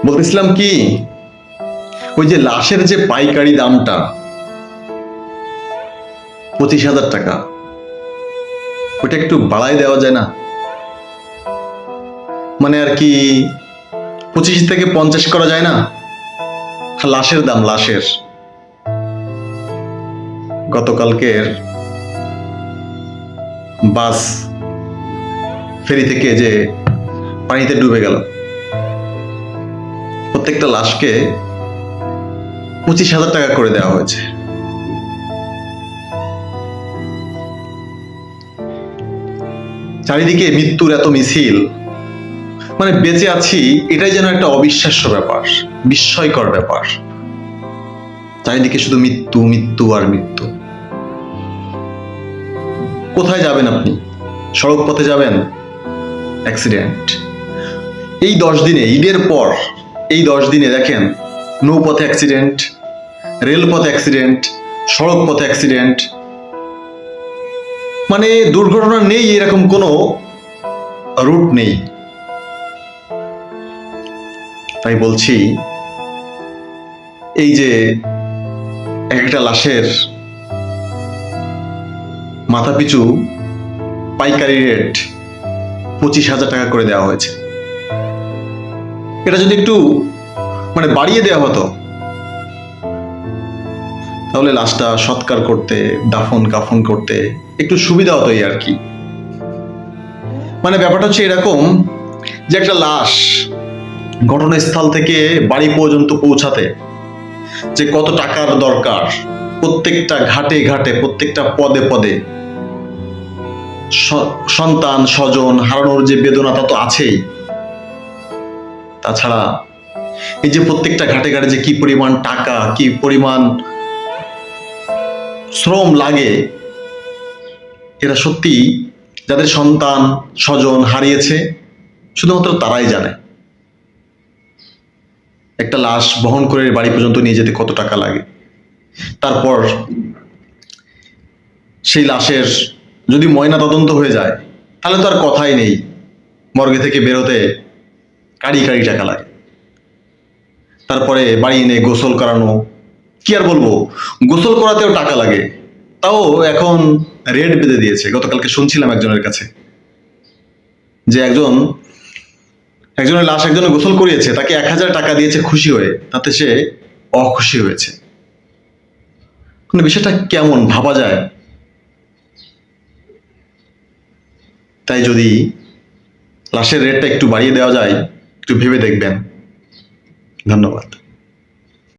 বলতেছিলাম কি, ওই যে লাশের যে পাইকারি দামটা 25,000 টাকা, ওইটা একটু বাড়ায় দেওয়া যায় না? মানে আর কি 25 থেকে 50 করা যায় না? লাশের দাম, লাশের গতকালকের বাস ফেরি থেকে যে পানিতে ডুবে গেল, প্রত্যেকটা লাশকে 25,000 টাকা করে দেওয়া হয়েছে। চারিদিকে মৃত্যুর এত মিছিল, মানে বেঁচে আছি এটাই যেন একটা অবিশ্বাস্য ব্যাপার, বিস্ময়কর ব্যাপার। চারিদিকে শুধু মৃত্যু, মৃত্যু আর মৃত্যু। কোথায় যাবেন আপনি? সড়ক পথে যাবেন, অ্যাক্সিডেন্ট। এই 10 দিনে, ঈদের পর এই 10 দিনে দেখেন, নৌপথে অ্যাক্সিডেন্ট, রেলপথে অ্যাক্সিডেন্ট, সড়ক পথে অ্যাক্সিডেন্ট। মানে দুর্ঘটনা নেই এরকম কোনো রুট নেই। তাই বলছি, এই যে একটা লাশের মাথাপিছু পাইকারি রেট 25,000 টাকা করে দেওয়া হয়েছে। এটা যদি একটু মানে বাড়িয়ে দেওয়া হতো, তাহলে লাশটা সৎকার করতে, দাফন কাফন করতে একটু সুবিধা হতো এই আর কি। মানে ব্যাপারটা হচ্ছে এরকম যে একটা লাশ ঘটনাস্থল থেকে বাড়ি পর্যন্ত পৌঁছাতে যে কত টাকার দরকার, প্রত্যেকটা ঘাটে ঘাটে, প্রত্যেকটা পদে পদে সন্তান স্বজন হারানোর যে বেদনা তা তো আছেই। তাছাড়া এই যে প্রত্যেকটা ঘাটে ঘাটে যে কি পরিমাণ টাকা, কি পরিমাণ শ্রম লাগে, এরা সত্যি যাদের সন্তান স্বজন হারিয়েছে শুধুমাত্র তারাই জানে। একটা লাশ বহন করে বাড়ি পর্যন্ত নিয়ে যেতে কত টাকা লাগে। তারপর সেই লাশের যদি ময়না তদন্ত হয়ে যায়, তাহলে তো আর কথাই নেই, মর্গে থেকে বেরোতে কাড়ি কাড়ি টাকা লাগে। তারপরে বাড়ি এনে গোসল করানো, কি আর বলবো, গোসল করাতেও টাকা লাগে। তাও এখন রেট বেঁধে দিয়েছে। গতকালকে শুনছিলাম একজনের কাছে যে একজনের লাশ একজনে গোসল করিয়েছে, তাকে 1,000 টাকা দিয়েছে খুশি হয়ে, তাতে সে অখুশি হয়েছে। মানে বিষয়টা কেমন ভাবা যায়? তাই যদি লাশের রেটটা একটু বাড়িয়ে দেওয়া যায়, একটু ভেবে দেখবেন। ধন্যবাদ।